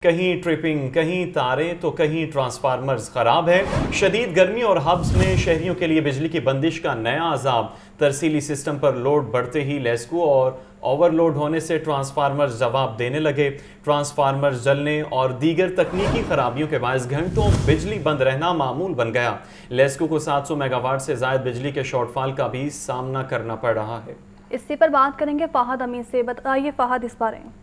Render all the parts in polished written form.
कहीं ट्रिपिंग, कहीं तारे तो कहीं ट्रांसफार्मर्स खराब है। शदीद गर्मी और हब्स में शहरियों के लिए बिजली की बंदिश का नया अजाब। तरसीली सिस्टम पर लोड बढ़ते ही लेस्को और ओवरलोड होने से ट्रांसफार्मर्स जवाब देने लगे। ट्रांसफार्मर्स जलने और दीगर तकनीकी खराबियों के बायस घंटों बिजली बंद रहना मामूल बन गया। लेस्को को 700 मेगावाट से ज्यादा बिजली के शॉर्टफॉल का भी सामना करना पड़ रहा है। इसी पर बात करेंगे फाहद अमीन से। बताइए फाहद इस बारे में।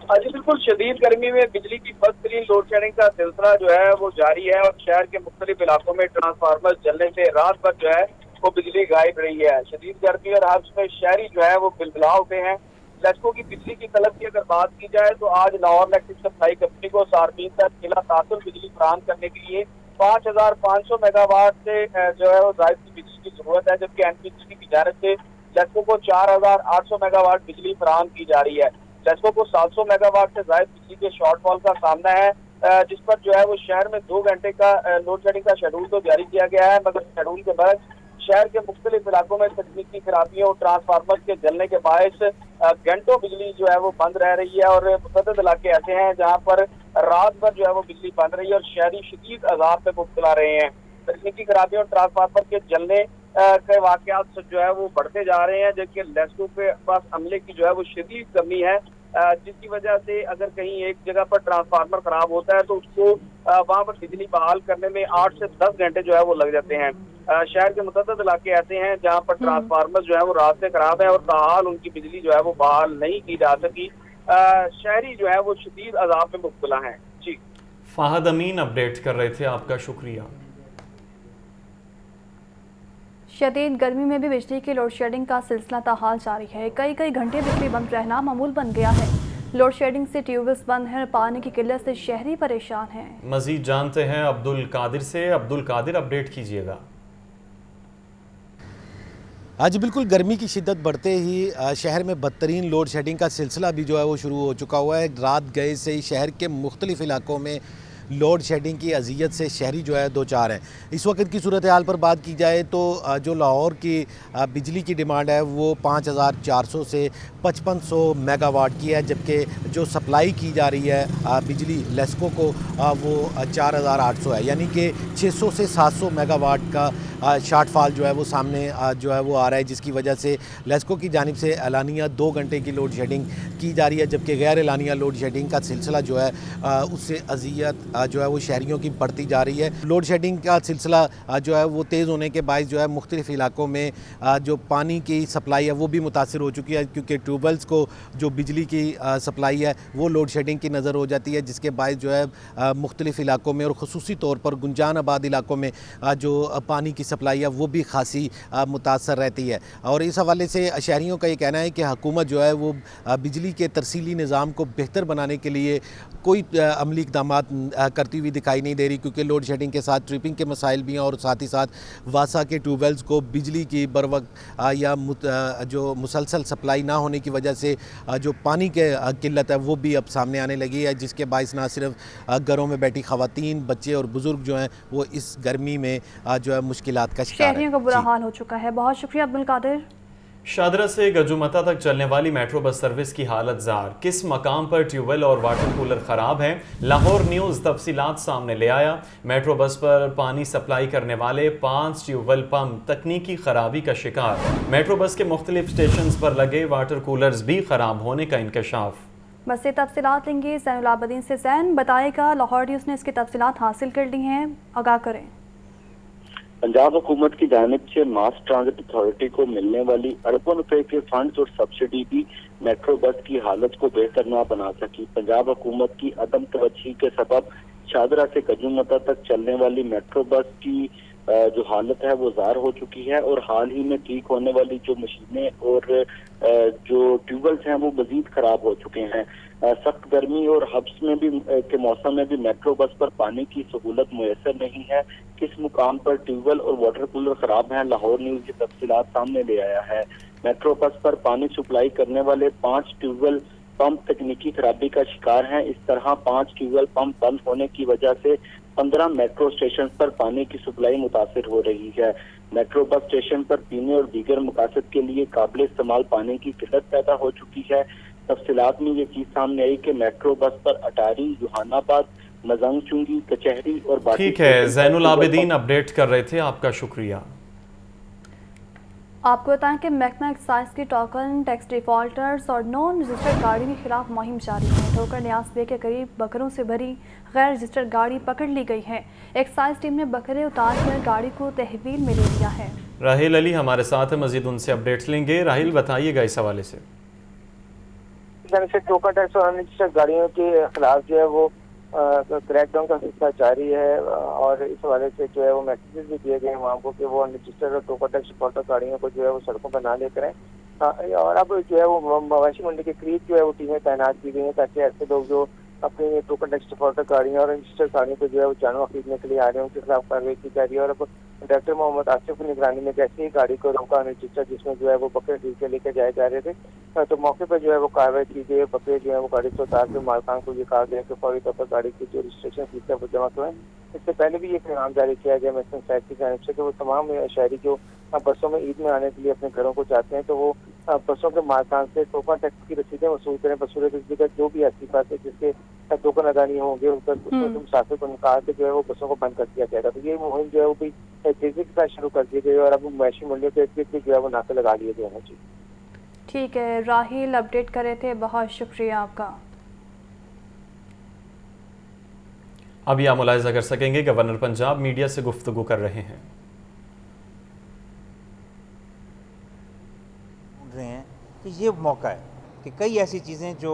जी बिल्कुल, शदीद गर्मी में बिजली की बदतरीन लोड शेडिंग का सिलसिला जो है वो जारी है और शहर के मुख्तलिफ इलाकों में ट्रांसफार्मर जलने से रात भर जो है वो बिजली गायब रही है। शदीद गर्मी और हब्स में शहरी जो है वो बिलबिला उठे हैं। लेस्को की बिजली की तलब की अगर बात की जाए तो आज लाहौर इलेक्ट्रिक सप्लाई कंपनी को सार्फिन तक जिला तासुर बिजली फराहम करने के लिए 5500 मेगावाट से जो है वो जायद की बिजली की जरूरत है, जबकि एनपीसीबी की जानिब से लेस्को को 4800 मेगावाट बिजली फराहम की जा रही है। लेस्को को 700 मेगावाट से ज्यादा बिजली के शॉर्टफॉल का सामना है, जिस पर जो है वो शहर में 2 घंटे का लोड शेडिंग का शेड्यूल तो जारी किया गया है, मगर शेड्यूल के बाद शहर के मुख्तलिफ इलाकों में तकनीकी खराबियों और ट्रांसफार्मर के जलने के बायस घंटों बिजली जो है वो बंद रह रही है और मुतअद्दिद इलाके ऐसे हैं जहाँ पर रात भर जो है वो बिजली बंद रही है और शहरी शदीद अजाब में मुब्तला रहे हैं। तकनीकी खराबियों और ट्रांसफार्मर के जलने के वाकयात जो है वो बढ़ते जा रहे हैं, जबकि लेस्को के पास अमले की जो है वो शदीद कमी है, जिसकी वजह से अगर कहीं एक जगह पर ट्रांसफार्मर खराब होता है तो उसको वहां पर बिजली बहाल करने में 8 से 10 घंटे जो है वो लग जाते हैं। शहर के मुतअद्दिद इलाके ऐसे हैं जहां पर ट्रांसफार्मर जो है वो रात से खराब है और ताहाल उनकी बिजली जो है वो बहाल नहीं की जा सकी। शहरी जो है वो शदीद अजाब में मुब्तला हैं। जी फाहद अमीन अपडेट कर रहे थे, आपका शुक्रिया। शदीद गर्मी में भी बिजली की लोड शेडिंग का सिलसिला ताहाल जारी है। कई घंटे बिजली बंद रहना मामूल बन गया है। लोड शेडिंग से ट्यूबवेल्स बंद हैं और पानी की किल्लत से शहरी परेशान हैं। मजीद जानते हैं अब्दुल कादिर से। अब्दुल कादिर, अपडेट कीजिएगा। आज बिल्कुल गर्मी की शिद्दत बढ़ते ही शहर में बदतरीन लोड शेडिंग का सिलसिला भी जो है वो शुरू हो चुका हुआ है। रात गए से ही शहर के मुख्तलिफ इलाकों में लोड शेडिंग की अजियत से शहरी जो है दो चार हैं। इस वक्त की सूरत हाल पर बात की जाए तो जो लाहौर की बिजली की डिमांड है वो 5400 से 5500 मेगावाट की है, जबकि जो सप्लाई की जा रही है बिजली लेस्को को वो 4800 है, यानी कि 600 से 700 मेगावाट का शॉर्टफॉल जो है वो सामने जो है वो आ रहा है, जिसकी वजह से लेस्को की जानिब से एलानिया 2 घंटे की लोड शेडिंग की जा रही है, जबकि गैर एलानिया लोड शेडिंग का सिलसिला जो है उससे अजियत जो है वो शहरियों की बढ़ती जा रही है। लोड शेडिंग का सिलसिला जो है वो तेज़ होने के बायस जो है मुख्तलिफ इलाकों में जो पानी की सप्लाई है वो भी मुतासर हो चुकी है, क्योंकि ट्यूबवेल्स को जो बिजली की सप्लाई है वो लोड शेडिंग की नज़र हो जाती है, जिसके बायस जो है मुख्तलिफ इलाकों में और ख़ुसूसी तौर पर गुंजान आबाद इलाकों में जो पानी की सप्लाई है वो भी खासी मुतासर रहती है। और इस हवाले से शहरियों का ये कहना है कि हुकूमत जो है वो बिजली के तरसीली निज़ाम को बेहतर बनाने के लिए कोई अमली इक़दामात करती हुई दिखाई नहीं दे रही, क्योंकि लोड शेडिंग के साथ ट्रिपिंग के मसाइल भी हैं और साथ ही साथ वासा के ट्यूबवेल्स को बिजली की बर वक्त या जो मुसलसल सप्लाई ना होने की वजह से जो पानी के किल्लत है वो भी अब सामने आने लगी है, जिसके बायस ना सिर्फ घरों में बैठी ख़वातीन, बच्चे और बुज़ुर्ग जो हैं वो इस गर्मी में जो है मुश्किलात का शिकार हैं। शहरियों का बुरा हाल हो चुका है। बहुत शुक्रिया अब्दुल कादिर। शादरा से गजुमता तक चलने वाली मेट्रो बस सर्विस की हालत जार। किस मकाम पर ट्यूबवेल और वाटर कूलर खराब है, लाहौर न्यूज़ तफसीलात सामने ले आया। मेट्रो बस पर पानी सप्लाई करने वाले 5 ट्यूबवेल पंप तकनीकी खराबी का शिकार। मेट्रो बस के मुख्तलिफ स्टेशन पर लगे वाटर कूलर्स भी खराब होने का इंकशाफ। बस ये तफसीलात लेंगे ज़ैनुल आबदीन से। ज़ैन, बताएगा लाहौर न्यूज़ ने इसकी तफसीलात हासिल कर ली हैं, आगाह करें। पंजाब हुकूमत की जानिब से मास ट्रांजिट अथॉरिटी को मिलने वाली अरबों रुपए के फंड्स और सब्सिडी भी मेट्रो बस की हालत को बेहतर ना बना सकी। पंजाब हुकूमत की अदम तवज्जो के सबब शादरा से गजुमता तक चलने वाली मेट्रो बस की जो हालत है वो जार हो चुकी है और हाल ही में ठीक होने वाली जो मशीनें और जो ट्यूबवेल्स हैं वो मजीद खराब हो चुके हैं। सख्त गर्मी और हब्स में भी के मौसम में भी मेट्रो बस पर पानी की सहूलत मुयसर नहीं है। किस मुकाम पर ट्यूबवेल और वाटर कूलर खराब हैं, लाहौर न्यूज़ की तफसीलात सामने ले आया है। मेट्रो बस पर पानी सप्लाई करने वाले 5 ट्यूबवेल पंप तकनीकी खराबी का शिकार हैं। इस तरह 5 ट्यूबवेल पंप बंद होने की वजह से 15 मेट्रो स्टेशन पर पानी की सप्लाई मुतासर हो रही है। मेट्रो बस स्टेशन पर पीने और दीगर मकासद के लिए काबिल इस्तेमाल पानी की किल्लत पैदा हो चुकी है। तफसीलात में ये चीज सामने आई कि मेट्रो बस पर अटारी, जहानाबाद, मजंग चुंगी, कचहरी और बाकी। ठीक है, जैनुल आबिदीन अपडेट कर रहे थे, आपका शुक्रिया। आपको बताएं कि महकमा एक्साइज की टोकन टैक्स डिफॉल्टर्स और नॉन रजिस्टर्ड गाड़ी के खिलाफ मुहिम जारी है। ठोकर न्याज बे के करीब बकरों से भरी गैर रजिस्टर्ड गाड़ी पकड़ ली गई है। एक्साइज टीम ने बकरे उतार कर गाड़ी को तहवील में ले लिया है। राहिल अली हमारे साथ है, मजीद उनसे अपडेट्स लेंगे। राहिल, बताइएगा इस हवाले से। टोकन टैक्स और अनरजिस्टर्ड गाड़ियों के खिलाफ जो है वो क्रैकडाउन का सिलसिला जारी है और इस हवाले से जो है वो मैसेजेस भी दिए गए वहाँ को कि वो अनरजिस्टर्ड और टोकन टैक्स डिफॉल्टर गाड़ियों को जो है वो सड़कों पर ना लेकर आए। और अब जो है वो मवेशी मंडी के करीब जो है वो टीमें तैनात की गई हैं ताकि ऐसे लोग जो अपनी टोकन टैक्स डिफॉल्टर गाड़ियाँ और रजिस्टर्ड गाड़ियों को जो है वो जानवर खरीदने के लिए आ रहे हैं उनके खिलाफ कार्रवाई की जा रही है। और अब डायरेक्टर मोहम्मद आसिफ की निगरानी में ऐसी ही गाड़ी को रोका अनरजिस्टर्ड जिसमें जो है वो बकरे खरीद के लेकर जाए जा रहे थे तो मौके पर जो है वो कार्रवाई की गई। बकरे जो है वो गाड़ी से उतार के मालकान को ये कहा गया कि फौरी तौर पर गाड़ी की जो रजिस्ट्रेशन फीस है वो जमा करवाएं। इससे पहले भी ये पैगाम जारी किया गया महकमा एक्साइज की जानिब से कि वो तमाम शहरी जो बसों में ईद में आने के लिए अपने घरों को जाते हैं तो वो बसों के मालकान से टोकन टैक्स की रसीदें वसूल करें। बसूल बिजली का जो भी ऐसी बात है जिसके टोकन अदा नहीं होंगे उन पर मुसाफिर को निकाल के जो है वो बसों को बंद कर दिया जाएगा। तो ये मुहिम जो है वो भी तेजी के साथ शुरू कर दी गई और अब मवेशी मंडियों के इर्द जो है वो नाके लगा लिए गए हैं। जी ठीक है, राहिल अपडेट कर रहे थे, बहुत शुक्रिया आपका। अब यह मुलाहिजा कर सकेंगे गवर्नर पंजाब मीडिया से गुफ्तगू कर रहे हैं। कि ये मौका है कि कई ऐसी चीज़ें जो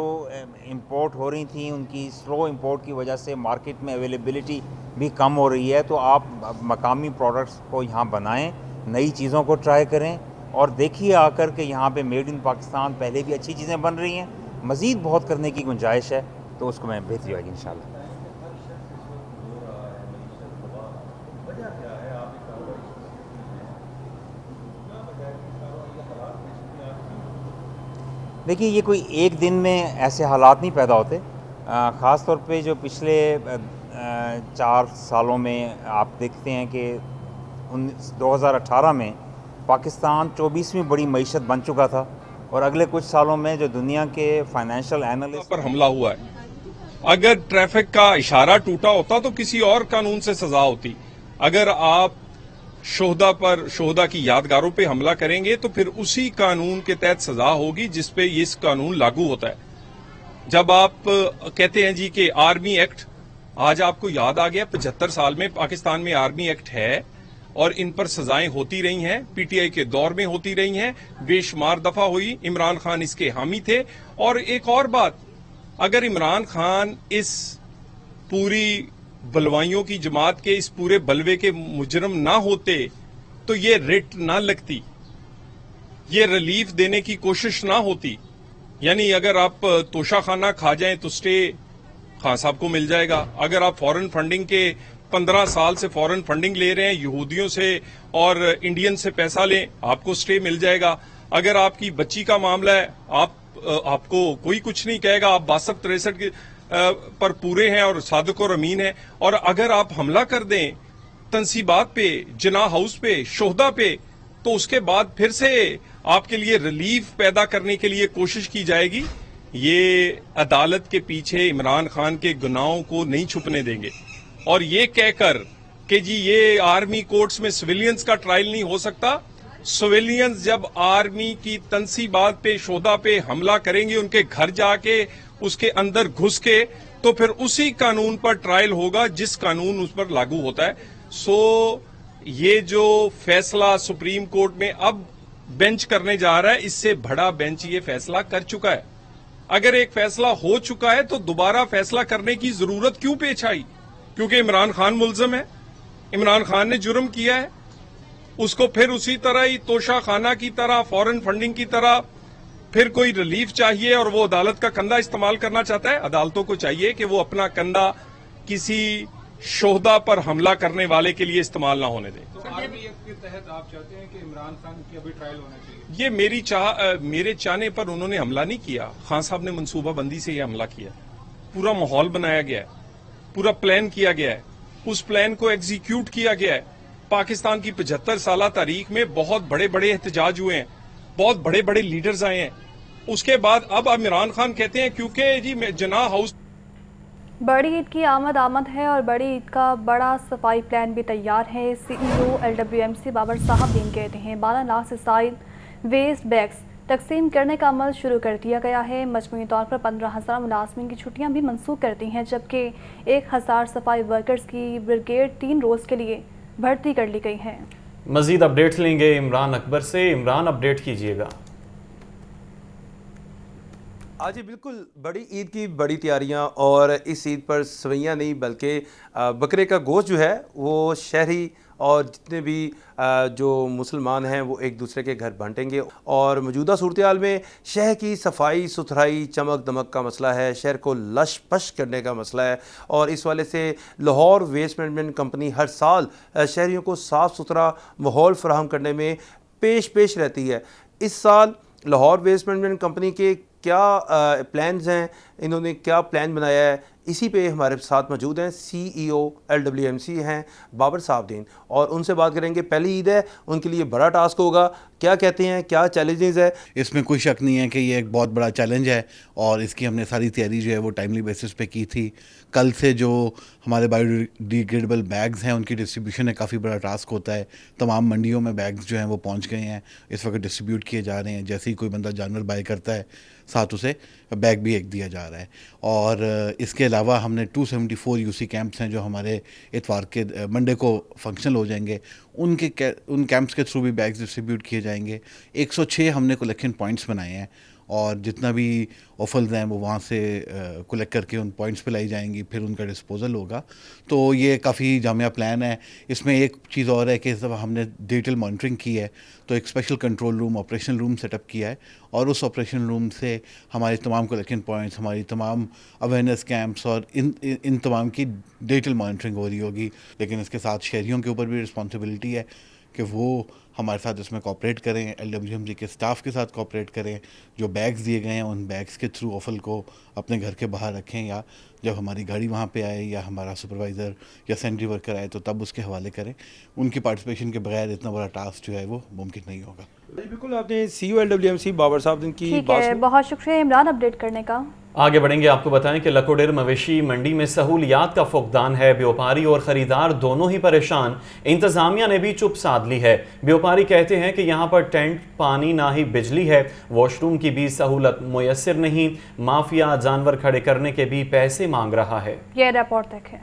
इंपोर्ट हो रही थी उनकी स्लो इंपोर्ट की वजह से मार्केट में अवेलेबिलिटी भी कम हो रही है तो आप मकामी प्रोडक्ट्स को यहाँ बनाएं, नई चीज़ों को ट्राई करें और देखिए आकर के यहाँ पे मेड इन पाकिस्तान पहले भी अच्छी चीज़ें बन रही हैं, मज़ीद बहुत करने की गुंजाइश है तो उसको मैं बेहतरी होगी इंशाल्लाह। देखिए ये कोई एक दिन में ऐसे हालात नहीं पैदा होते, ख़ास तौर पे जो पिछले 4 सालों में आप देखते हैं कि 2018 में पाकिस्तान 24वीं बड़ी मईशत बन चुका था और अगले कुछ सालों में जो दुनिया के फाइनेंशियल एनालिस्ट पर हमला हुआ है। अगर ट्रैफिक का इशारा टूटा होता तो किसी और कानून से सजा होती। अगर आप शोहदा की यादगारों पे हमला करेंगे तो फिर उसी कानून के तहत सजा होगी जिस पे इस कानून लागू होता है। जब आप कहते हैं जी कि आर्मी एक्ट, आज आपको याद आ गया 75 साल में पाकिस्तान में आर्मी एक्ट है और इन पर सजाएं होती रही हैं, पीटीआई के दौर में होती रही हैं, बेशुमार दफा हुई, इमरान खान इसके हामी थे। और एक और बात, अगर इमरान खान इस पूरी बलवाइयों की जमात के इस पूरे बलवे के मुजरम ना होते तो ये रिट ना लगती, ये रिलीफ देने की कोशिश ना होती। यानी अगर आप तोशा खाना खा जाएं तो स्टे खान साहब को मिल जाएगा। अगर आप फॉरेन फंडिंग के 15 साल से फॉरेन फंडिंग ले रहे हैं यहूदियों से और इंडियन से पैसा लें, आपको स्टे मिल जाएगा। अगर आपकी बच्ची का मामला है आपको कोई कुछ नहीं कहेगा, आप 62-63 पर पूरे हैं और सादिक और अमीन हैं। और अगर आप हमला कर दें तंसीबात पे, जिना हाउस पे, शोहदा पे, तो उसके बाद फिर से आपके लिए रिलीफ पैदा करने के लिए कोशिश की जाएगी। ये अदालत के पीछे इमरान खान के गुनाहों को नहीं छुपने देंगे। और ये कहकर कि जी ये आर्मी कोर्ट्स में सिविलियंस का ट्रायल नहीं हो सकता, सिविलियंस जब आर्मी की तंसीबात पे, शोहदा पे हमला करेंगे, उनके घर जाके उसके अंदर घुस के, तो फिर उसी कानून पर ट्रायल होगा जिस कानून उस पर लागू होता है। सो ये जो फैसला सुप्रीम कोर्ट में अब बेंच करने जा रहा है, इससे बड़ा बेंच ये फैसला कर चुका है। अगर एक फैसला हो चुका है तो दोबारा फैसला करने की जरूरत क्यों पेश आई? क्योंकि इमरान खान मुल्जिम है, इमरान खान ने जुर्म किया है, उसको फिर उसी तरह ही तोशा खाना की तरह, फॉरेन फंडिंग की तरह फिर कोई रिलीफ चाहिए और वो अदालत का कंधा इस्तेमाल करना चाहता है। अदालतों को चाहिए कि वो अपना कंधा किसी शोहदा पर हमला करने वाले के लिए इस्तेमाल ना होने दें। आर्मी एक्ट के तहत आप चाहते हैं कि इमरान खान की अभी ट्रायल होना चाहिए? ये मेरे चाहने पर उन्होंने हमला नहीं किया, खान साहब ने मनसूबाबंदी से यह हमला किया। पूरा माहौल बनाया गया है, पूरा प्लान किया गया है, उस प्लान को एग्जीक्यूट किया गया है। पाकिस्तान की 75 साल तारीख में बहुत बड़े बड़े एहतजाज हुए हैं, बहुत बड़े बड़े लीडर्स आए हैं, उसके बाद अब इमरान खान कहते हैं क्योंकि जी जिन्ना हाउस बड़ी ईद की आमद है और बड़ी ईद का बड़ा सफाई प्लान भी तैयार है। CEO LWMC बाबर साहब कहते हैं 12 लाख से साइल वेस्ट बैग्स तकसीम करने का अमल शुरू कर दिया गया है। मजमूई तौर पर 15,000 मुलाजमिन की छुट्टियां भी मनसूख कर दी हैं, जबकि 1,000 सफाई वर्कर्स की ब्रिगेड 3 रोज़ के लिए भर्ती कर ली गई है। मजीद अपडेट लेंगे इमरान अकबर से। इमरान, अपडेट कीजिएगा। आज बिल्कुल बड़ी ईद की बड़ी तैयारियां, और इस ईद पर सवैयाँ नहीं बल्कि बकरे का गोश्त जो है वो शहरी और जितने भी जो मुसलमान हैं वो एक दूसरे के घर बांटेंगे। और मौजूदा सूरत हाल में शहर की सफाई सुथराई चमक दमक का मसला है, शहर को लश पश करने का मसला है, और इस वाले से लाहौर वेस्ट मैनेजमेंट कंपनी हर साल शहरियों को साफ़ सुथरा माहौल फराहम करने में पेश रहती है। इस साल लाहौर वेस्ट मैनेजमेंट कंपनी के क्या प्लान्स हैं, इन्होंने क्या प्लान बनाया है, इसी पे हमारे साथ मौजूद हैं CEO LWMC हैं बाबर साहब, और उनसे बात करेंगे। पहली ईद है, उनके लिए बड़ा टास्क होगा, क्या कहते हैं, क्या चैलेंजेस है। इसमें कोई शक नहीं है कि ये एक बहुत बड़ा चैलेंज है, और इसकी हमने सारी तैयारी जो है वो टाइमली बेसिस पे की थी। कल से जो हमारे बायोडिग्रेडेबल बैग्स हैं उनकी डिस्ट्रीब्यूशन है, काफ़ी बड़ा टास्क होता है। तमाम मंडियों में बैग्स जो हैं वो पहुंच गए हैं, इस वक्त डिस्ट्रीब्यूट किए जा रहे हैं। जैसे ही कोई बंदा जानवर बाय करता है साथ उसे बैग भी एक दिया जा रहा है। और इसके अलावा हमने 274 UC कैंप्स हैं जो हमारे इतवार के मंडे को फंक्शनल हो जाएंगे, उन कैंप्स के थ्रू भी बैग्स डिस्ट्रीब्यूट किए जाएंगे। 106 हमने कलेक्शन पॉइंट्स बनाए हैं, और जितना भी ऑफल्स हैं वो वहाँ से कलेक्ट करके उन पॉइंट्स पे लाई जाएंगी, फिर उनका डिस्पोजल होगा। तो ये काफ़ी जामिया प्लान है। इसमें एक चीज़ और है कि इस दफ़ा हमने डिजिटल मॉनिटरिंग की है, तो एक special control room, operation room setup किया है, और उस ऑपरेशन रूम से हमारे तमाम कलेक्शन पॉइंट्स, हमारी तमाम अवेयरनेस कैंप्स और इन तमाम की डिजिटल मॉनिटरिंग हो रही होगी। लेकिन इसके साथ शहरियों के ऊपर भी रिस्पॉन्सिबिलिटी है कि वो हमारे साथ इसमें कोऑपरेट करें, LWMC के स्टाफ के साथ कोऑपरेट करें। जो बैग्स दिए गए हैं उन बैग्स के थ्रू ऑफल को अपने घर के बाहर रखें, या जब हमारी गाड़ी वहाँ पे आए या हमारा सुपरवाइज़र या सेंट्री वर्कर आए तो तब उसके हवाले करें। उनकी पार्टिसिपेशन के बगैर इतना बड़ा टास्क जो है वो मुमकिन नहीं होगा। बिल्कुल, आपने CEO LWMC बाबर साहब की बात, बहुत शुक्रिया इमरान अपडेट करने का। आगे बढ़ेंगे, आपको बताएं कि लकोडेर मवेशी मंडी में सहूलियात का फुकदान है। व्यापारी और ख़रीदार दोनों ही परेशान, इंतज़ामिया ने भी चुप साध ली है। व्यापारी कहते हैं कि यहाँ पर टेंट, पानी, ना ही बिजली है, वॉशरूम की भी सहूलत मुयस्सर नहीं, माफिया जानवर खड़े करने के भी पैसे मांग रहा है। यह रिपोर्ट देखें।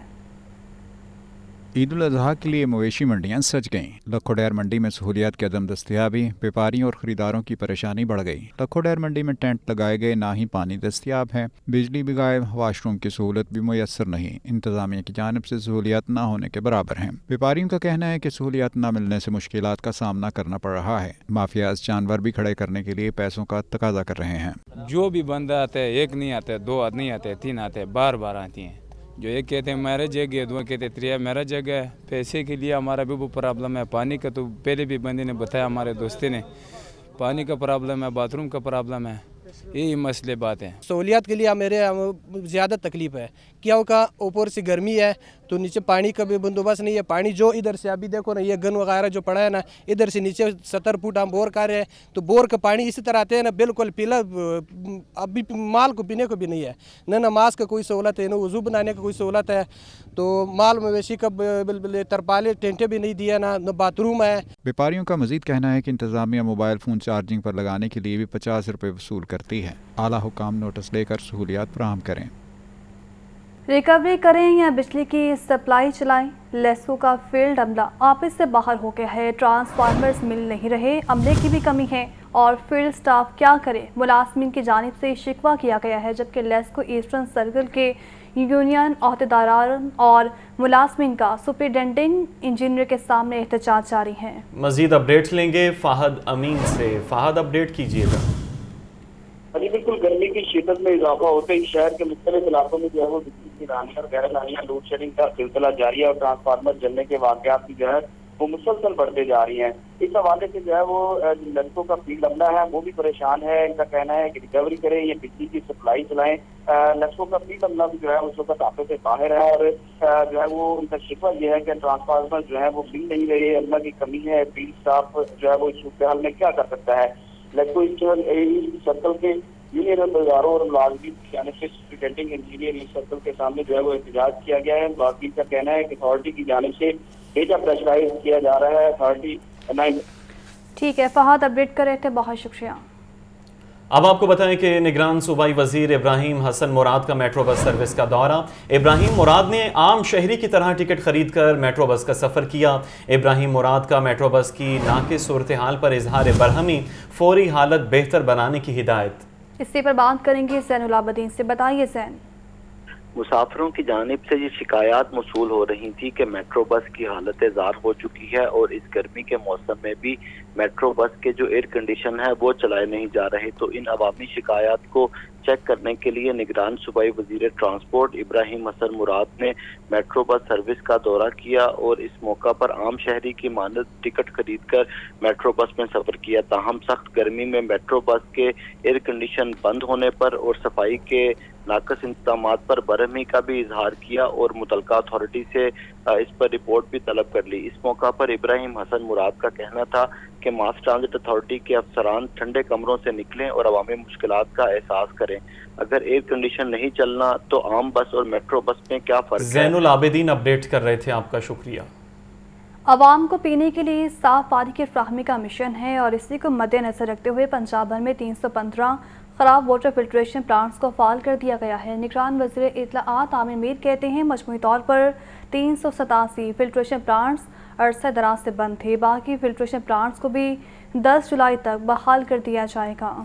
ईद उल अज़हा के लिए मवेशी मंडियां सज गईं। लखोडैर मंडी में सहूलियात की अदम दस्तियाबी, व्यापारियों और ख़रीदारों की परेशानी बढ़ गई। लखोडैर मंडी में टेंट लगाए गए, ना ही पानी दस्तियाब है, बिजली भी गायब, वाशरूम की सहूलत भी मुयस्सर नहीं। इंतजामिया की जानिब से सहूलियात ना होने के बराबर हैं। व्यापारियों का कहना है कि सहूलियात न मिलने से मुश्किलात का सामना करना पड़ रहा है। माफियाज जानवर भी खड़े करने के लिए पैसों का तकाजा कर रहे हैं। जो भी बंदा आते हैं, एक नहीं आते, 2 नहीं आते, 3 आते, बार आती हैं। जो एक कहते हैं मेरा जगह है, 2 कहते 3 मेरा जगह है। पैसे के लिए हमारा भी वो प्रॉब्लम है। पानी का तो पहले भी बंदे ने बताया, हमारे दोस्ती ने, पानी का प्रॉब्लम है, बाथरूम का प्रॉब्लम है, यही मसले बात है। सहूलियात के लिए मेरे ज़्यादा तकलीफ है। क्या का ऊपर से गर्मी है तो नीचे पानी का भी बंदोबस्त नहीं है। पानी जो इधर से अभी देखो ना, ये गन वगैरह जो पड़ा है ना, इधर से नीचे 70 फुट हम बोर कर रहे हैं, तो बोर का पानी इसी तरह आते हैं ना, बिल्कुल पीला, अभी माल को पीने को भी नहीं है। न नमाज का कोई सहूलत है, न वज़ू बनाने का कोई सहूलत है। तो माल मवेशी का तरपाले टेंटे भी नहीं दिया, ना बाथरूम है। व्यापारियों का मजीद कहना है कि इंतजामिया मोबाइल फ़ोन चार्जिंग पर लगाने के लिए भी 50 रुपये वसूल करती है। आला हुकाम नोटिस लेकर सहूलियात फराहम करें। रिकवरी करें या बिजली की सप्लाई चलाएं, लेस्को का फील्ड अमला ऑफिस से बाहर हो गया है। ट्रांसफार्मर्स मिल नहीं रहे, अमले की भी कमी है, और फील्ड स्टाफ क्या करे। मुलाजमिन की जानिब से शिकवा किया गया है, जबकि लेस्को ईस्टर्न सर्कल के यूनियन अहदेदारान और मुलाजमिन का सुपरिटेंडिंग इंजीनियर के सामने एहतजाज जारी है। मजीद अपडेट लेंगे फाहद अमीन से। फाहद, अपडेट कीजिएगा। बिल्कुल, गर्मी की शिद्दत में इजाफा होते ही शहर के मुख्तलिफ इलाकों में जो है वो बिजली की रानी और गैर लानिया लोड शेडिंग का सिलसिला जारी है, और ट्रांसफार्मर जलने के वाकयात की जो है वो मुसलसल बढ़ते जा रही हैं। इस हवाले से जो है वो लड़कों का फील्ड अमला है वो भी परेशान है। इनका कहना है कि रिकवरी करें या बिजली की सप्लाई चलाएं। लड़कों का फील्ड अमला भी जो है उस वक्त ऑफिस से बाहर है, और जो है वो उनका शिकवा ये है कि ट्रांसफार्मर जो है वो मिल नहीं रहे, अमला की कमी है। फील्ड स्टाफ जो है वो इस सूरत हाल में क्या कर सकता है। लेको ईस्ट सर्कल के यूनियन बाजारों और मुलाजमीन की जानिब से सुपरिटेंडिंग इंजीनियर ईस्ट सर्कल के सामने जो है वो एहतजाज किया गया है। बाकी का कहना है कि अथॉरिटी की जानिब से डेटा प्रेशराइज किया जा रहा है। अथॉरिटी ठीक है फहद, अपडेट कर रहे थे, बहुत शुक्रिया। अब आपको बताएं कि निगरान सूबाई वजीर इब्राहिम हसन मुराद का मेट्रो बस सर्विस का दौरा। इब्राहिम मुराद ने आम शहरी की तरह टिकट खरीद कर मेट्रो बस का सफ़र किया। इब्राहिम मुराद का मेट्रो बस की नाक़िस सूरत हाल पर इजहार बरहमी, फौरी हालत बेहतर बनाने की हिदायत। इसी पर बात करेंगे ज़ैनुल आबदीन से। बताइए ज़ैन। मुसाफिरों की जानिब से ये शिकायत मौसूल हो रही थी कि मेट्रो बस की हालत ज़ार हो चुकी है और इस गर्मी के मौसम में भी मेट्रो बस के जो एयर कंडीशन है वो चलाए नहीं जा रहे। तो इन अवामी शिकायत को चेक करने के लिए निगरान सूबाई वजीर ट्रांसपोर्ट इब्राहिम हसन मुराद ने मेट्रो बस सर्विस का दौरा किया और इस मौका पर आम शहरी की मानद टिकट खरीद कर मेट्रो बस में सफ़र किया। ताहम सख्त गर्मी में मेट्रो बस के एयर कंडीशन बंद होने पर और सफाई के नाकस इंतजाम पर बरहमी का भी इजहार किया और मुतलका अथॉरिटी से इस पर रिपोर्ट भी तलब कर ली। इस मौका पर इब्राहिम हसन मुराद का कहना था कि मास ट्रांजिट अथॉरिटी के अफसरान ठंडे कमरों से निकलें और अवामी मुश्किलात का एहसास करें। अगर एयर कंडीशन नहीं चलना तो आम बस और मेट्रो बस में क्या फ़र्क है। ज़ैनुल आबदीन अपडेट कर रहे थे, आपका शुक्रिया। आवाम को पीने के लिए साफ पानी की फ्राहमी का मिशन है और इसी को मद्देनजर रखते हुए पंजाब भर में 315 खराब वाटर फिल्ट्रेशन प्लांट्स को फाल कर दिया गया है। निगरान वज़ीर इत्तलाआत आमिर मीर कहते हैं मजमूई तौर पर 387 फिल्ट्रेशन प्लांट्स अरसे दराज से बंद थे। बाकी फिल्ट्रेशन प्लांट्स को भी 10 जुलाई तक बहाल कर दिया जाएगा।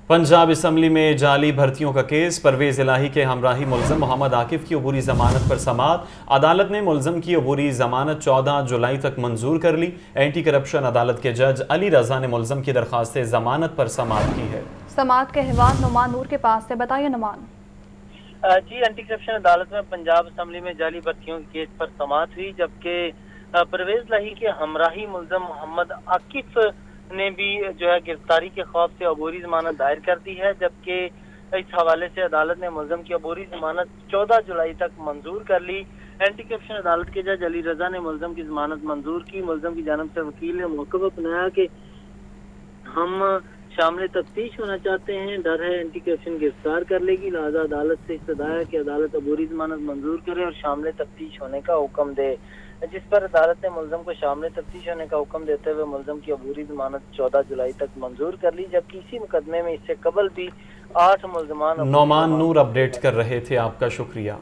पंजाब असम्बली में जाली भर्तियों का केस। परवेज इलाही के हमराही मुलजम मोहम्मद आकिफ की अबूरी जमानत पर समाअत। अदालत ने मुलजम की अबूरी जमानत 14 जुलाई तक मंजूर कर ली। एंटी करप्शन अदालत के जज अली रजा ने मुलजम की दरख्वास्त जमानत पर समाअत की है। समाअत के अहवाल नुमान नूर के पास से। बताइए नुमान। जी, एंटी करप्शन अदालत में पंजाब असम्बली में जाली भर्तियों के केस पर समाअत हुई, जबकि परवेज इलाही के हमराही मुलजम मोहम्मद आकिफ ने भी जो है गिरफ्तारी के खौफ से अबूरी जमानत दायर कर दी है। जबकि इस हवाले से अदालत ने मुलजम की अबूरी जमानत 14 जुलाई तक मंजूर कर ली। एंटी करप्शन अदालत के जज अली रजा ने मुलजम की जमानत मंजूर की। मुलजम की जानिब से वकील ने मौक़िफ़ अपनाया कि हम शामिल तफ्तीश होना चाहते हैं, डर है एंटी करप्शन गिरफ्तार कर लेगी, लिहाजा अदालत से इस्तदा है कि अदालत अबूरी जमानत मंजूर करे और शामिल तफ्तीश होने का हुक्म दे। जिस पर अदालत ने मुलजम को शामिल तफ्तीश होने का हुक्म देते हुए मुलजम की अबूरी जमानत 14 जुलाई तक मंजूर कर ली। जबकि इसी मुकदमे में इससे कबल भी 8 मुलजमान। नौमान नूर अपडेट कर रहे थे, आपका शुक्रिया।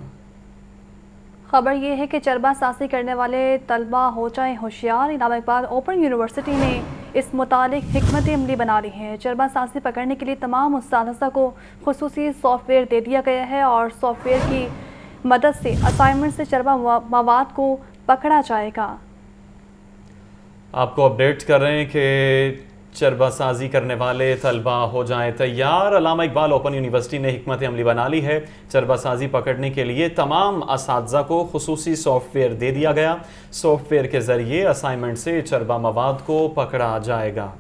खबर ये है कि चरबा सासी करने वाले तलबा हो जाएं होशियार। इलामा इकबाल ओपन यूनिवर्सिटी ने इस मुतालिक हिकमत अमली बना ली है। चरबा सासी पकड़ने के लिए तमाम उस्ताद को खुसूसी सॉफ्टवेयर दे दिया गया है और सॉफ्टवेयर की मदद से असाइनमेंट से चरबा मवाद को पकड़ा जाएगा। आपको अपडेट कर रहे हैं कि चरबासाजी करने वाले तलबा हो जाएं तैयार। अल्लामा इकबाल ओपन यूनिवर्सिटी ने हिकमत अमली बना ली है। चरबासाजी पकड़ने के लिए तमाम असातिज़ा को खुसूसी सॉफ्टवेयर दे दिया गया। सॉफ्टवेयर के ज़रिए असाइनमेंट से चरबा मवाद को पकड़ा जाएगा।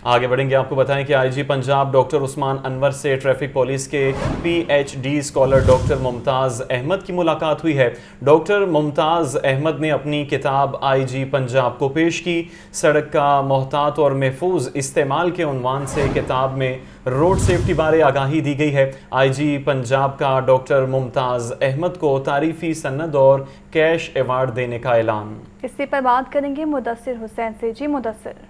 आगे बढ़ेंगे, आपको बताएं कि आईजी पंजाब डॉक्टर उस्मान अनवर से ट्रैफिक पुलिस के PhD scholar doctor Mumtaz Ahmed की मुलाकात हुई है। डॉक्टर मुमताज़ अहमद ने अपनी किताब आईजी पंजाब को पेश की। सड़क का मोहतात और महफूज इस्तेमाल के उन्वान से किताब में रोड सेफ्टी बारे आगाही दी गई है। आईजी पंजाब का डॉक्टर मुमताज़ अहमद को तारीफी सन्नद और कैश अवार्ड देने का ऐलान। इसी पर बात करेंगे मुदस्सिर हुसैन से। जी मुदस्सिर।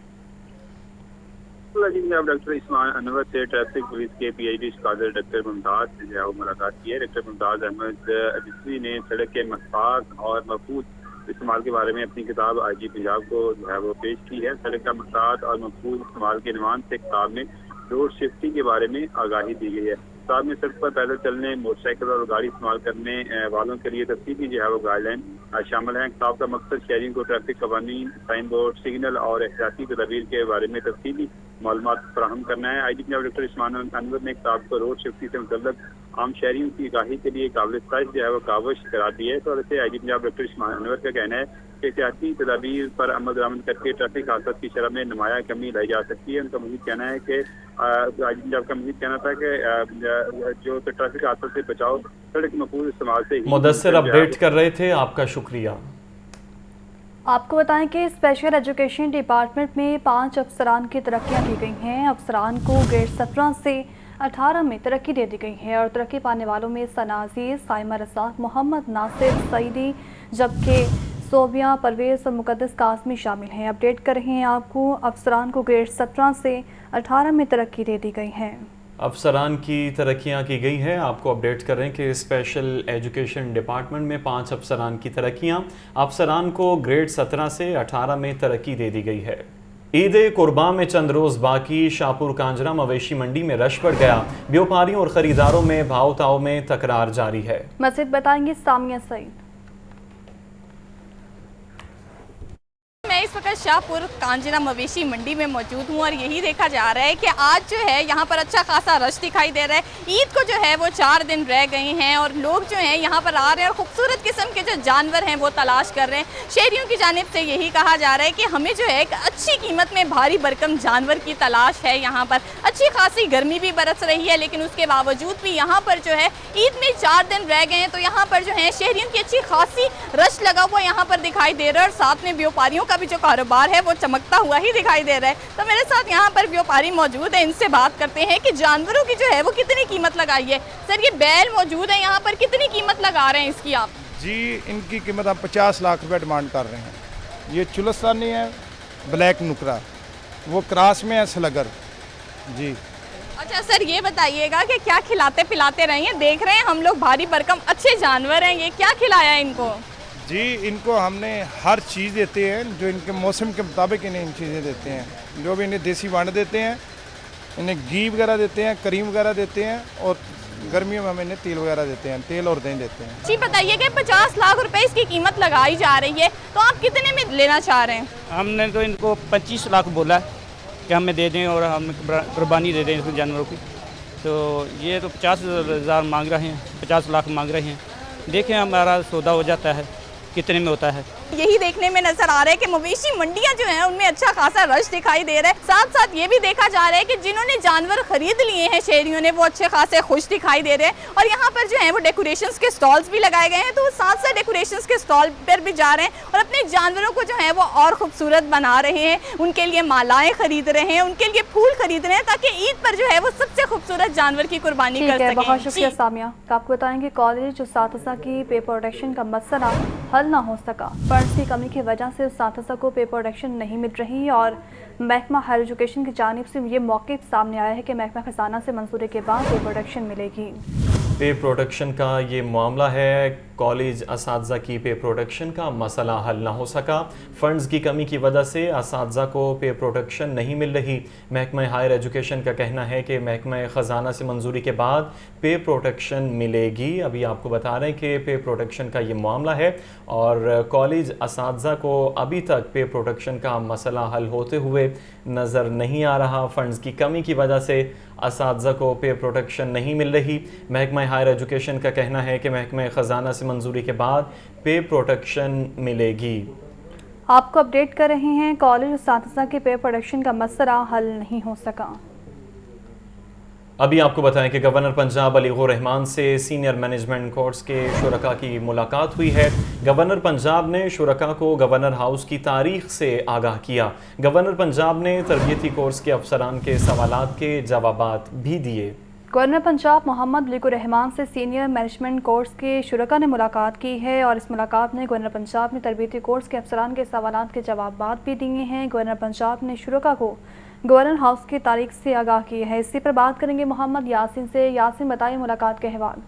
डॉक्टर उस्मान अनवर से ट्रैफिक पुलिस के पीएचडी स्कॉलर डॉक्टर मुमताज़ से जो है वो मुलाकात की है। डॉक्टर मुमताज़ अहमद जिसवी ने सड़क के मसाक और महफूज इस्तेमाल के बारे में अपनी किताब आईजी पंजाब को जो है वो पेश की है। सड़क का मसाक और महफूज इस्तेमाल के नुमान से किताब में रोड सेफ्टी के बारे में आगाही दी गई है। किताब में सड़क पर पैदल चलने, मोटरसाइकिल और गाड़ी इस्तेमाल करने वालों के लिए तफसीली जो है वो गाइडलाइन शामिल है। किताब का मकसद शहरियों को ट्रैफिक कवानीन, साइन बोर्ड, सिग्नल और एहतियाती तदबीर के बारे में तफसीली मालूमात फराहम करना है। आईजी पंजाब डॉक्टर उस्मान अनवर ने किताब को रोड सेफ्टी से मुतल्लक आम शहरियों की आगाही के लिए काबिल साइज जो है वो कावश करार दी है। तो वैसे आईजी पंजाब डॉक्टर उस्मान अनवर का कहना है कि एहतियाती तदाबीर पर अमल दरामद करके ट्रैफिक हादसा की शरह में नुमाया कमी लाई जा सकती है। उनका मज़ीद कहना है कि आईजी पंजाब का मज़ीद कहना था कि जो ट्रैफिक हादसा से बचाव सड़क महफूज इस्तेमाल से ही। मुदस्सिर अपडेट कर रहे थे, आपका शुक्रिया। आपको बताएं कि स्पेशल एजुकेशन डिपार्टमेंट में 5 अफसरान की तरक्कियां की गई हैं। अफसरान को ग्रेड 17 से 18 में तरक्की दे दी गई है और तरक्की पाने वालों में सना अजीज, साइमा रज़ाक, मोहम्मद नासिर सईदी, जबकि सोबिया परवेज़ और मुकद्दस कासमी शामिल हैं। अपडेट कर रहे हैं आपको, अफसरान को ग्रेड 17 से 18 में तरक्की दे दी गई है। अफसरान की तरक्कियां की गई है। आपको अपडेट कर रहे हैं कि स्पेशल एजुकेशन डिपार्टमेंट में 5 अफसरान की तरक्कियां, अफसरान को ग्रेड 17 से 18 में तरक्की दे दी गई है। ईद कुर्बान में चंद रोज़ बाकी, शाहपुर कांजरा मवेशी मंडी में रश बढ़ गया। व्यापारियों और ख़रीदारों में भाव ताव में तकरार जारी है। मज़ीद बताएंगे सामिया सईद। मैं इस वक्त शाहपुर कांजरा मवेशी मंडी में मौजूद हूँ और यही देखा जा रहा है कि आज जो है यहाँ पर अच्छा खासा रश दिखाई दे रहा है। ईद को जो है वो 4 दिन रह गए हैं और लोग जो हैं यहाँ पर आ रहे हैं और खूबसूरत किस्म के जो जानवर हैं वो तलाश कर रहे हैं। शहरियों की जानिब से यही कहा जा रहा है कि हमें जो है एक अच्छी कीमत में भारी भरकम जानवर की तलाश है। यहाँ पर अच्छी खासी गर्मी भी बरस रही है, लेकिन उसके बावजूद भी यहाँ पर जो है ईद में 4 दिन रह गए हैं तो यहाँ पर जो है शहरियों की अच्छी खासी रश लगा हुआ यहाँ पर दिखाई दे रहा है और साथ में व्यापारियों का भी जो कारोबार है वो चमकता हुआ ही दिखाई दे रहा है। तो मेरे साथ यहाँ पर व्यापारी मौजूद है, इनसे बात करते हैं कि जानवरों की जो है वो कितनी कीमत लगाई है। सर, ये बैल मौजूद है यहाँ पर, कितनी कीमत लगा रहे हैं इसकी आप? जी, इनकी कीमत हम 50 लाख रुपए डिमांड कर रहे हैं। ये चुलस्तानी है, ब्लैक नुकरा, वो क्रॉस में है स्लगर जी। अच्छा सर, ये बताइएगा कि क्या खिलाते पिलाते रहे हैं? देख रहे हैं हम लोग भारी भरकम अच्छे जानवर हैं, ये क्या खिलाया है इनको? जी, इनको हमने हर चीज़ देते हैं जो इनके मौसम के मुताबिक इन्हें इन चीज़ें देते हैं। जो भी इन्हें देसी वांड देते हैं, इन्हें घी वगैरह देते हैं, करीम वगैरह देते हैं और गर्मियों में हम इन्हें तेल वगैरह देते हैं, तेल और दही देते हैं। जी बताइए कि 50 लाख रुपए इसकी कीमत लगाई जा रही है, तो आप कितने में लेना चाह रहे हैं? हमने तो इनको 25 लाख बोला है कि हमें दे दें और हम कुर्बानी दे दें इस जानवरों की। तो ये तो 50,000 मांग रहे हैं, 50 लाख मांग रहे हैं। देखें हमारा सौदा हो जाता है कितने में होता है। यही देखने में नजर आ रहा है कि मवेशी मंडियां जो हैं उनमें अच्छा खासा रश दिखाई दे रहा है। साथ साथ ये भी देखा जा रहा है कि जिन्होंने जानवर खरीद लिए हैं शहरियों ने, वो अच्छे खासे खुश दिखाई दे रहे हैं और यहाँ पर जो है वो डेकोरेशंस के स्टॉल्स भी लगाए गए हैं, तो वो साथ साथ डेकोरेशंस के स्टॉल पर भी जा रहे हैं और अपने जानवरों को जो है वो और खूबसूरत बना रहे हैं। उनके लिए मालाएं खरीद रहे हैं, उनके लिए फूल खरीद रहे हैं ताकि ईद पर जो है वो सबसे खूबसूरत जानवर की कुर्बानी कर सकें। बहुत शुक्रिया सामिया। आपको बताएंगे कॉलेज उस्ताद की पे प्रोटेक्शन का मसला हल ना हो सका। फंड्स की कमी की वजह से उस्ताद को पे प्रोटेक्शन नहीं मिल रही और महकमा हायर एजुकेशन की जानिब से ये मौक़िफ़ सामने आया है कि महकमा खजाना से मंजूरी के बाद पे प्रोटेक्शन मिलेगी। पे प्रोटेक्शन का ये मामला है, कॉलेज असातिज़ा की पे प्रोटेक्शन का मसला हल ना हो सका। फ़ंड्स की कमी की वजह से असातिज़ा को पे प्रोटेक्शन नहीं मिल रही। महकमा हायर एजुकेशन का कहना है कि महकमा ख़जाना से मंजूरी के बाद पे प्रोटेक्शन मिलेगी। अभी आपको बता रहे हैं कि पे प्रोटेक्शन का ये मामला है और कॉलेज असातिज़ा को अभी तक पे प्रोटेक्शन का मसला हल होते हुए नज़र नहीं आ रहा। फ़ंड्स की कमी की वजह से असातिज़ा को पे प्रोटेक्शन नहीं मिल रही। महकमा हायर एजुकेशन का कहना है कि महकमा ख़जाना से मंजूरी के बाद पे प्रोटेक्शन मिलेगी। आपको अपडेट कर रहे हैं, कॉलेज उस्ताद के पे प्रोटेक्शन का मसला हल नहीं हो सका। अभी आपको बताएं कि गवर्नर पंजाब अलीगुर रहमान से सीनियर मैनेजमेंट कोर्स के शुरका की मुलाकात हुई है। गवर्नर पंजाब ने शुरका को गवर्नर हाउस की तारीख से आगाह किया। गवर्नर पंजाब ने तरबियती कोर्स के अफसरान के सवालात के जवाबात भी दिए। गवर्नर पंजाब मोहम्मद अलीगुर रहमान से सीनियर मैनेजमेंट कोर्स के शुरका ने मुलाकात की है और इस मुलाकात में गवर्नर पंजाब ने तरबियती कोर्स के अफसरान के सवालात के जवाबात भी दिए हैं। गवर्नर पंजाब ने शुरका को गवर्नर हाउस की तारीख से आगाह की है। इसी पर बात करेंगे मोहम्मद यासिन से। यासिन, बताइए मुलाकात के अहवाल।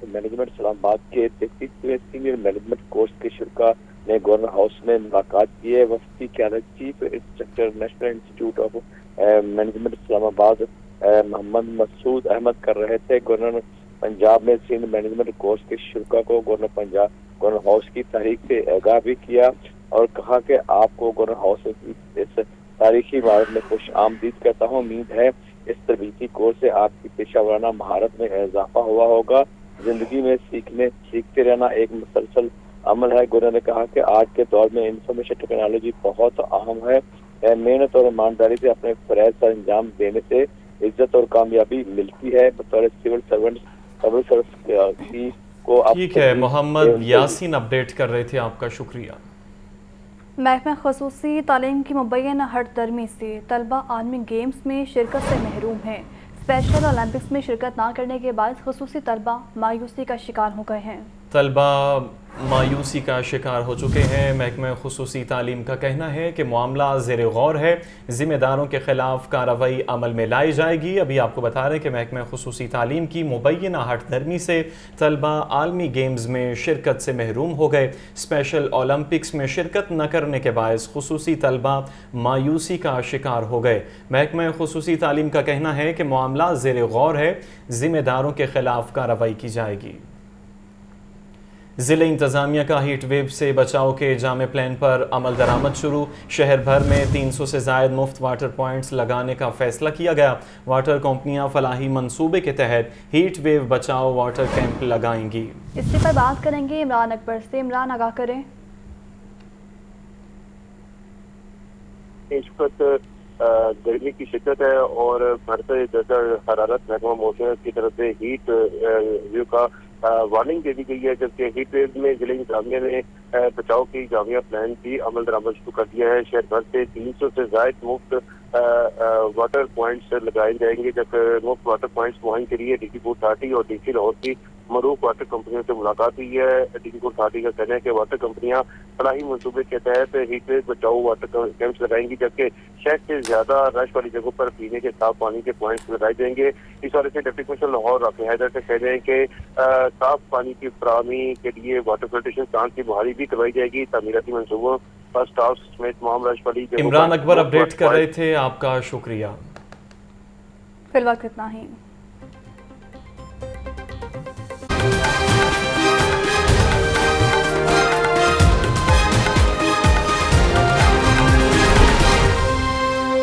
मैनेजमेंट इस्लामाबाद के 33वें सीनियर मैनेजमेंट कोर्स के शुरका ने गवर्नर हाउस में मुलाकात की है। वफ़द की क़यादत chief instructor national institute of management Islamabad Mohammad Masood Ahmed कर रहे थे। गवर्नर पंजाब में सीनियर मैनेजमेंट कोर्स के शुरका को गवर्नर हाउस की तारीख से आगाह भी किया और कहा कि आपको गवर्नर हाउस की इस तारीखी इमारत में खुश आमदीद करता हूँ। उम्मीद है इस तरबीती कोर्स से आपकी पेशा वराना महारत में इजाफा हुआ होगा। जिंदगी में सीखते रहना एक मुसलसल अमल है। गवर्नर ने कहा कि आज के दौर में इंफॉर्मेशन टेक्नोलॉजी बहुत अहम है। मेहनत और ईमानदारी से अपने फरज़ का अंजाम देने से इज्जत और कामयाबी मिलती है। बतौर सिविल सर्वेंट की को ठीक है, मोहम्मद यासीन अपडेट कर रहे थे, आपका शुक्रिया। महकमा ख़ुसूसी तालीम की मुबैना हट दरमी से तलबा आलमी गेम्स में शिरकत से महरूम हैं। स्पेशल ओलंपिक्स में शिरकत ना करने के बाद ख़ुसूसी तलबा मायूसी का शिकार हो गए हैं। तलबा मायूसी का शिकार हो चुके हैं। महकमा ख़ुसूसी तालीम का कहना है कि मामला ज़ेर गौर है, ज़िम्मेदारों के खिलाफ कार्रवाई अमल में लाई जाएगी। अभी आपको बता रहे हैं कि महकमा ख़ुसूसी तालीम की मुबैना हट दरमी से तलबा आलमी गेम्स में शिरकत से महरूम हो गए। स्पेशल ओलंपिक्स में शिरकत न करने के बायस ख़ुसूसी तलबा मायूसी का शिकार हो गए। महकमा ख़ुसूसी तालीम का कहना है कि मामला ज़ेर गौर है, ज़िम्मेदारों के खिलाफ कार्रवाई की जाएगी। ज़िले इंतज़ामिया का हीट वेव से बचाव के जामे प्लान पर अमल दरामद शुरू। शहर भर में 300 से ज़ायद मुफ्त वाटर पॉइंट्स लगाने का फैसला किया गया। वाटर कंपनियां फलाही मंसूबे के तहत हीट वेव बचाव वाटर कैंप लगाएंगी। इसी पर बात करेंगे इमरान अकबर से। इमरान, आगाह करें। इस वक्त गर्मी की शिद्दत है और बढ़ते दर्जा हरारत महकमा मौसम की तरफ से हीट वेव का वार्निंग दे दी गई है, जबकि हीट वेव में जिले इंतजामिया ने बचाव की जामिया प्लान भी अमल दरामद शुरू कर दिया है। शहर भर से 300 से ज़ायद मुफ्त वाटर पॉइंट्स लगाए जाएंगे, जब मुफ्त वाटर पॉइंट्स मुहैया के लिए डीसी कोट 30 और डीसी लाहौर की मरूफ वाटर कंपनियों से मुलाकात हुई है। डीसी कोट 30 का कहना है कि वाटर कंपनियां फलाही मंसूबे के तहत हीट वेव बचाओ वाटर कैंप्स लगाएंगी, जबकि शहर से ज्यादा रश वाली जगहों पर पीने के साफ पानी के पॉइंट्स लगाए जाएंगे। इस वजह से डिप्टी कमिश्नर लाहौर राफी हैदर से कह रहे हैं कि साफ पानी की फराहमी के लिए वाटर फिल्ट्रेशन प्लांट की बहाली भी करवाई जाएगी। तामीराती मंसूबों पर स्टाफ समेत तमाम रश वाली इमरान अकबर अपडेट कर रहे थे, आपका शुक्रिया। फिलहाल इतना ही।